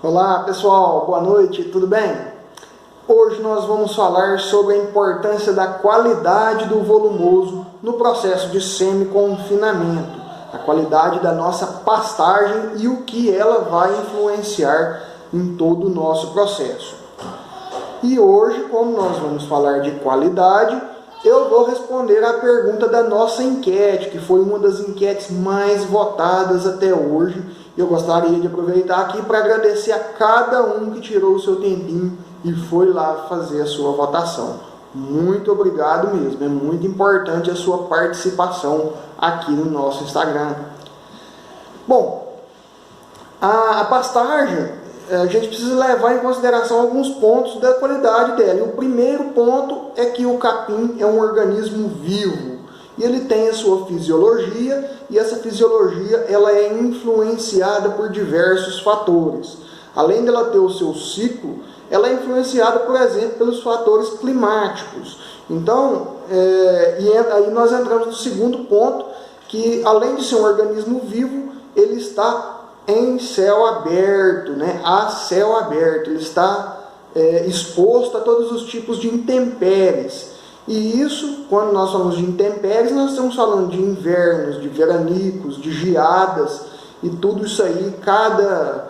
Olá pessoal, boa noite, tudo bem? Hoje nós vamos falar sobre a importância da qualidade do volumoso no processo de semi-confinamento, a qualidade da nossa pastagem e o que ela vai influenciar em todo o nosso processo. E hoje, como nós vamos falar de qualidade, eu vou responder a pergunta da nossa enquete, que foi uma das enquetes mais votadas até hoje. Eu gostaria de aproveitar aqui para agradecer a cada um que tirou o seu tempinho e foi lá fazer a sua votação. Muito obrigado mesmo, é muito importante a sua participação aqui no nosso Instagram. Bom, a pastagem, a gente precisa levar em consideração alguns pontos da qualidade dela. E o primeiro ponto é que o capim é um organismo vivo. E ele tem a sua fisiologia, e essa fisiologia ela é influenciada por diversos fatores. Além dela ter o seu ciclo, ela é influenciada, por exemplo, pelos fatores climáticos. Então, aí nós entramos no segundo ponto, que além de ser um organismo vivo, ele está em céu aberto, a céu aberto, ele está exposto a todos os tipos de intempéries. E isso, quando nós falamos de intempéries, nós estamos falando de invernos, de veranicos, de geadas, e tudo isso aí, cada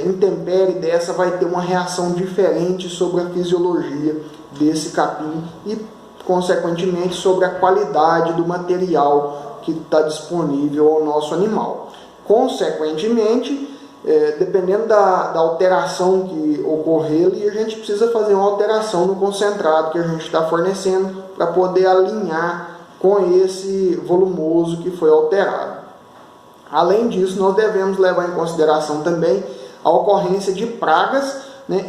intempérie dessa vai ter uma reação diferente sobre a fisiologia desse capim e, consequentemente, sobre a qualidade do material que está disponível ao nosso animal. Consequentemente, dependendo da alteração que ocorrer ali, a gente precisa fazer uma alteração no concentrado que a gente está fornecendo para poder alinhar com esse volumoso que foi alterado. Além disso, nós devemos levar em consideração também a ocorrência de pragas,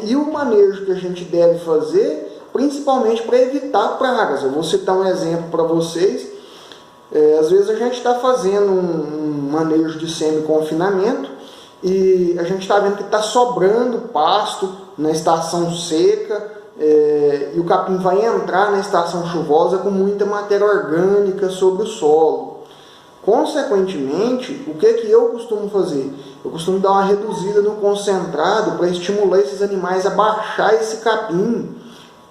e o manejo que a gente deve fazer, principalmente para evitar pragas. Eu vou citar um exemplo para vocês. Às vezes a gente está fazendo um manejo de semi-confinamento e a gente está vendo que está sobrando pasto na estação seca, e o capim vai entrar na estação chuvosa com muita matéria orgânica sobre o solo. Consequentemente, o que eu costumo fazer? Eu costumo dar uma reduzida no concentrado para estimular esses animais a baixar esse capim,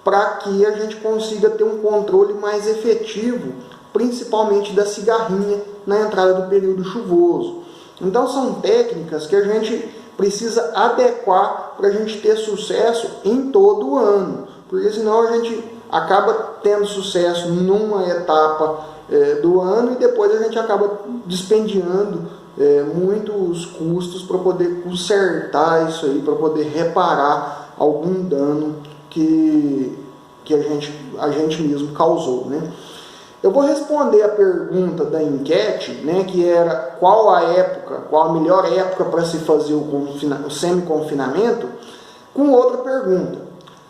para que a gente consiga ter um controle mais efetivo, principalmente da cigarrinha na entrada do período chuvoso. Então são técnicas que a gente precisa adequar para a gente ter sucesso em todo o ano, porque senão a gente acaba tendo sucesso numa etapa do ano e depois a gente acaba dispendiando muitos custos para poder consertar isso aí, para poder reparar algum dano que a gente mesmo causou, Eu vou responder a pergunta da enquete, que era qual a melhor época para se fazer o semi-confinamento, com outra pergunta.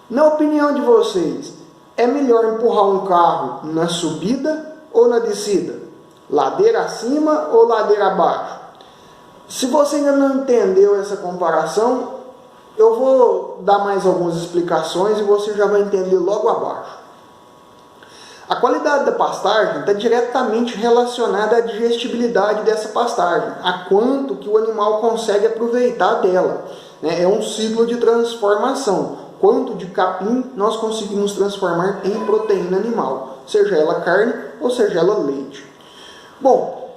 Na opinião de vocês, é melhor empurrar um carro na subida ou na descida? Ladeira acima ou ladeira abaixo? Se você ainda não entendeu essa comparação, eu vou dar mais algumas explicações e você já vai entender logo abaixo. A qualidade da pastagem está diretamente relacionada à digestibilidade dessa pastagem, a quanto que o animal consegue aproveitar dela. É um ciclo de transformação. Quanto de capim nós conseguimos transformar em proteína animal, seja ela carne ou seja ela leite. Bom,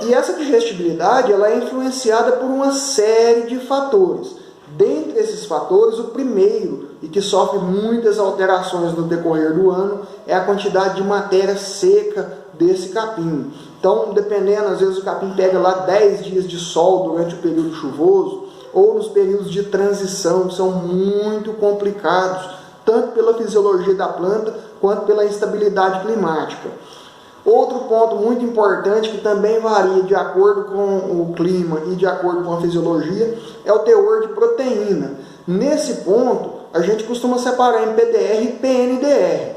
e essa digestibilidade ela é influenciada por uma série de fatores. Dentre esses fatores, o primeiro, e que sofre muitas alterações no decorrer do ano, é a quantidade de matéria seca desse capim. Então, dependendo, às vezes o capim pega lá 10 dias de sol durante o período chuvoso, ou nos períodos de transição, que são muito complicados, tanto pela fisiologia da planta, quanto pela instabilidade climática. Outro ponto muito importante, que também varia de acordo com o clima e de acordo com a fisiologia, é o teor de proteína. Nesse ponto, a gente costuma separar em PDR e PNDR.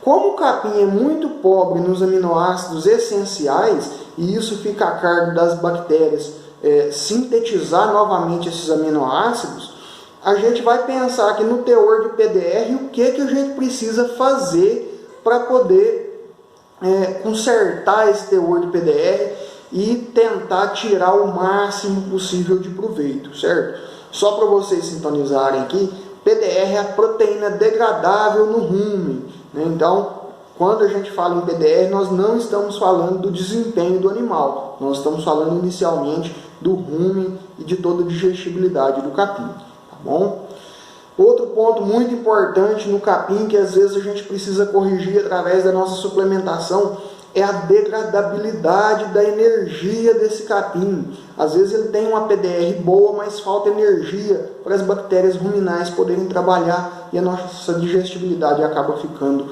Como o capim é muito pobre nos aminoácidos essenciais, e isso fica a cargo das bactérias sintetizar novamente esses aminoácidos, a gente vai pensar aqui no teor de PDR o que a gente precisa fazer para poder consertar esse teor de PDR e tentar tirar o máximo possível de proveito, certo? Só para vocês sintonizarem aqui, PDR é a proteína degradável no rumen, né? Então, quando a gente fala em PDR, nós não estamos falando do desempenho do animal, nós estamos falando inicialmente do rumen e de toda a digestibilidade do capim, tá bom? Outro ponto muito importante no capim, que às vezes a gente precisa corrigir através da nossa suplementação, é a degradabilidade da energia desse capim. Às vezes ele tem uma PDR boa, mas falta energia para as bactérias ruminais poderem trabalhar e a nossa digestibilidade acaba ficando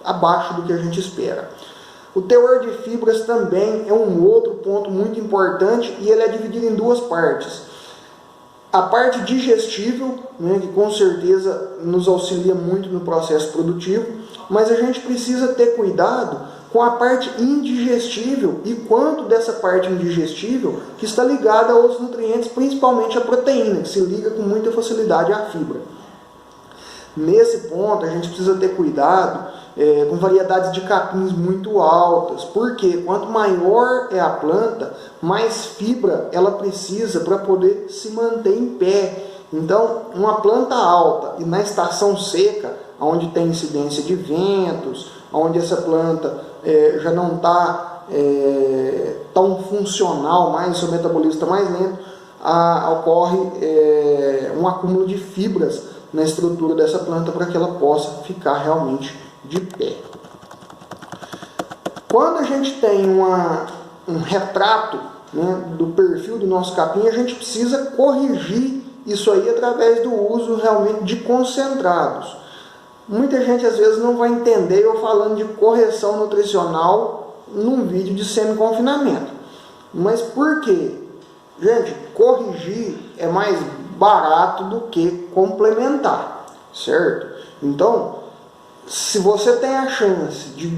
abaixo do que a gente espera. O teor de fibras também é um outro ponto muito importante e ele é dividido em duas partes. A parte digestível, né, que com certeza nos auxilia muito no processo produtivo, mas a gente precisa ter cuidado com a parte indigestível e quanto dessa parte indigestível que está ligada aos nutrientes, principalmente a proteína, que se liga com muita facilidade à fibra. Nesse ponto, a gente precisa ter cuidado com variedades de capins muito altas, porque quanto maior é a planta, mais fibra ela precisa para poder se manter em pé. Então, uma planta alta e na estação seca, onde tem incidência de ventos, onde essa planta já não está tão funcional, mais seu metabolismo está mais lento, ocorre um acúmulo de fibras na estrutura dessa planta para que ela possa ficar realmente de pé. Quando a gente tem um retrato, né, do perfil do nosso capim, a gente precisa corrigir isso aí através do uso realmente de concentrados. Muita gente às vezes não vai entender eu falando de correção nutricional num vídeo de semi-confinamento. Mas por quê? Gente, corrigir é mais barato do que complementar, certo? Então, se você tem a chance de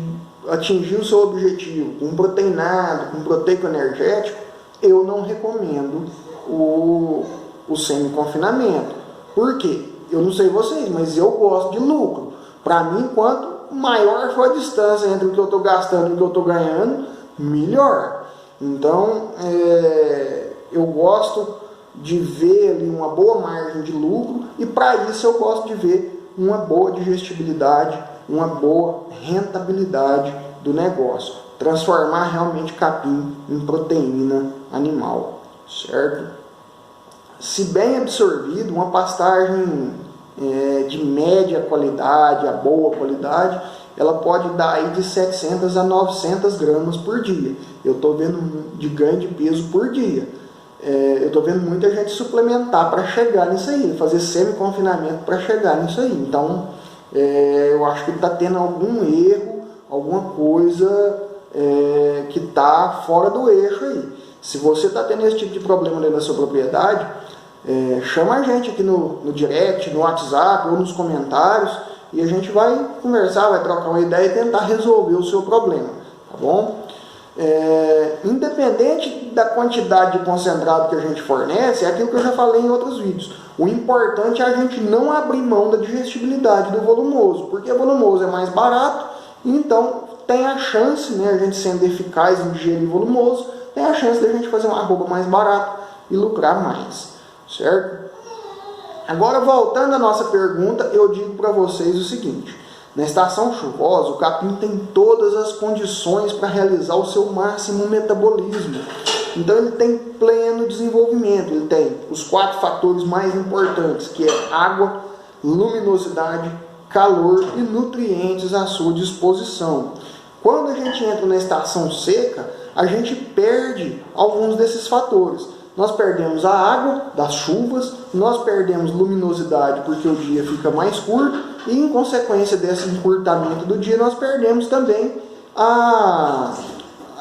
atingir o seu objetivo com proteinado, com proteico energético, eu não recomendo o semi-confinamento. Por quê? Eu não sei vocês, mas eu gosto de lucro. Para mim, quanto maior for a distância entre o que eu estou gastando e o que eu estou ganhando, melhor. Então, eu gosto de ver ali uma boa margem de lucro e para isso eu gosto de ver uma boa digestibilidade, uma boa rentabilidade do negócio. Transformar realmente capim em proteína animal, certo? Se bem absorvido, uma pastagem de média qualidade, a boa qualidade, ela pode dar aí de 700 a 900 gramas por dia. Eu estou vendo de ganho de peso por dia. Eu estou vendo muita gente suplementar para chegar nisso aí, fazer semi-confinamento para chegar nisso aí. Então, eu acho que está tendo algum erro, alguma coisa que está fora do eixo aí. Se você está tendo esse tipo de problema dentro da sua propriedade, chama a gente aqui no direct, no WhatsApp ou nos comentários e a gente vai conversar, vai trocar uma ideia e tentar resolver o seu problema, tá bom? Independente da quantidade de concentrado que a gente fornece, é aquilo que eu já falei em outros vídeos. O importante é a gente não abrir mão da digestibilidade do volumoso, porque o volumoso é mais barato, então tem a chance, né, a gente sendo eficaz em digerir volumoso, tem a chance de a gente fazer uma arroba mais barata e lucrar mais, certo? Agora, voltando à nossa pergunta, eu digo para vocês o seguinte: na estação chuvosa, o capim tem todas as condições para realizar o seu máximo metabolismo. Então ele tem pleno desenvolvimento, ele tem os 4 fatores mais importantes, que é água, luminosidade, calor e nutrientes à sua disposição. Quando a gente entra na estação seca, a gente perde alguns desses fatores. Nós perdemos a água das chuvas, nós perdemos luminosidade porque o dia fica mais curto e em consequência desse encurtamento do dia nós perdemos também a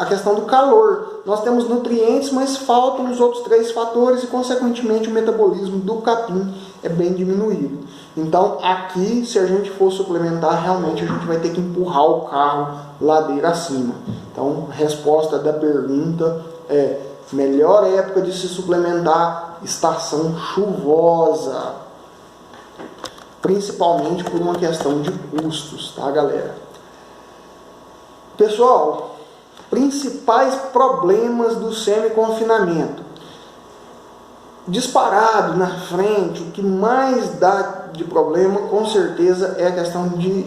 questão do calor. Nós temos nutrientes, mas faltam os outros 3 fatores e consequentemente o metabolismo do capim é bem diminuído. Então aqui, se a gente for suplementar, realmente a gente vai ter que empurrar o carro ladeira acima. Então, resposta da pergunta é: melhor época de se suplementar, estação chuvosa. Principalmente por uma questão de custos, tá, galera? Pessoal, principais problemas do semi-confinamento. disparado na frente, o que mais dá de problema, com certeza, é a questão de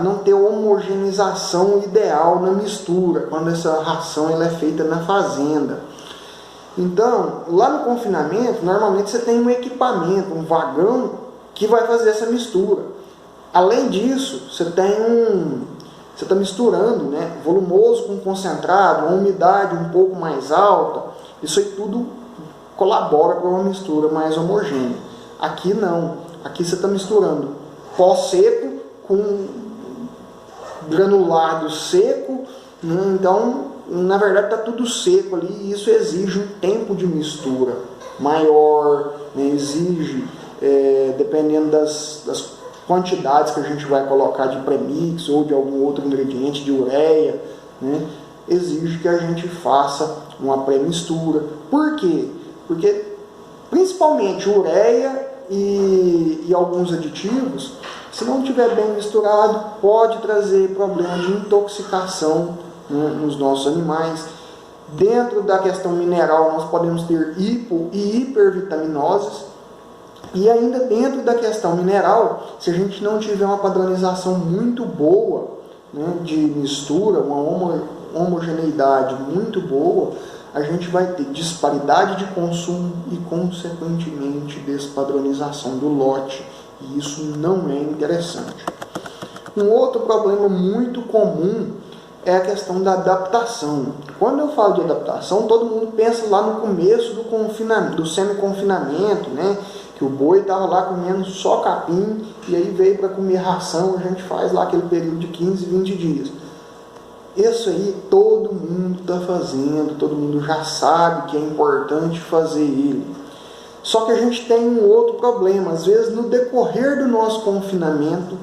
não ter homogeneização ideal na mistura, quando essa ração ela é feita na fazenda. Então, lá no confinamento, normalmente você tem um equipamento, um vagão, que vai fazer essa mistura. Além disso, você está misturando, né, volumoso com concentrado, uma umidade um pouco mais alta, isso aí tudo colabora para uma mistura mais homogênea. Aqui não, aqui você está misturando pó seco com granulado seco, né? Então, na verdade, está tudo seco ali e isso exige um tempo de mistura maior, né? Exige, dependendo das quantidades que a gente vai colocar de premix ou de algum outro ingrediente, de ureia, né? Exige que a gente faça uma pré-mistura. Por quê? Porque, principalmente, ureia e alguns aditivos, se não estiver bem misturado, pode trazer problema de intoxicação, né, nos nossos animais. Dentro da questão mineral, nós podemos ter hipo e hipervitaminoses. E ainda dentro da questão mineral, se a gente não tiver uma padronização muito boa, né, de mistura, uma homogeneidade muito boa, a gente vai ter disparidade de consumo e, consequentemente, despadronização do lote. E isso não é interessante. Um outro problema muito comum é a questão da adaptação. Quando eu falo de adaptação, todo mundo pensa lá no começo do semi-confinamento, né? Que o boi estava lá comendo só capim e aí veio para comer ração, a gente faz lá aquele período de 15, 20 dias. Isso aí todo mundo está fazendo, todo mundo já sabe que é importante fazer ele. Só que a gente tem um outro problema, às vezes no decorrer do nosso confinamento,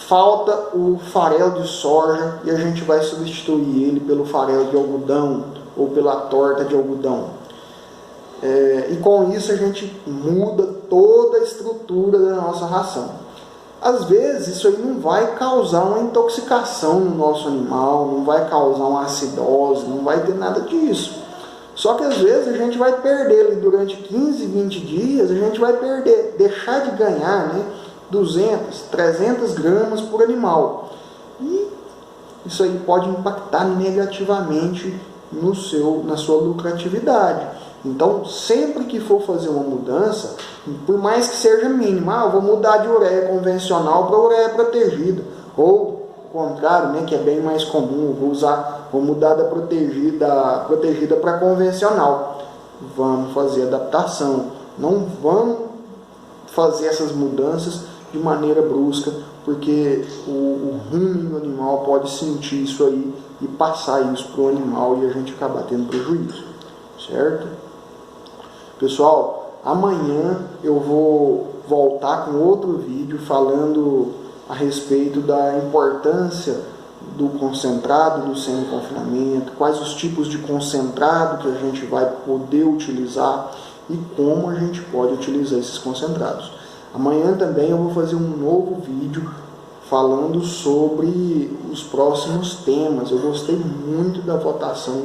falta o farelo de soja e a gente vai substituir ele pelo farelo de algodão ou pela torta de algodão. E com isso a gente muda toda a estrutura da nossa ração. Às vezes isso aí não vai causar uma intoxicação no nosso animal, não vai causar uma acidose, não vai ter nada disso. Só que às vezes a gente vai perder ali durante 15, 20 dias, a gente vai deixar de ganhar, né, 200, 300 gramas por animal. E isso aí pode impactar negativamente na sua lucratividade. Então, sempre que for fazer uma mudança, por mais que seja mínima, eu vou mudar de ureia convencional para ureia protegida. Ou, ao contrário, né, que é bem mais comum, vou mudar da protegida para convencional. Vamos fazer adaptação. Não vamos fazer essas mudanças de maneira brusca, porque o ruim do animal pode sentir isso aí e passar isso para o animal e a gente acabar tendo prejuízo. Certo? Pessoal, amanhã eu vou voltar com outro vídeo falando a respeito da importância do concentrado no semi-confinamento, quais os tipos de concentrado que a gente vai poder utilizar e como a gente pode utilizar esses concentrados. Amanhã também eu vou fazer um novo vídeo falando sobre os próximos temas. Eu gostei muito da votação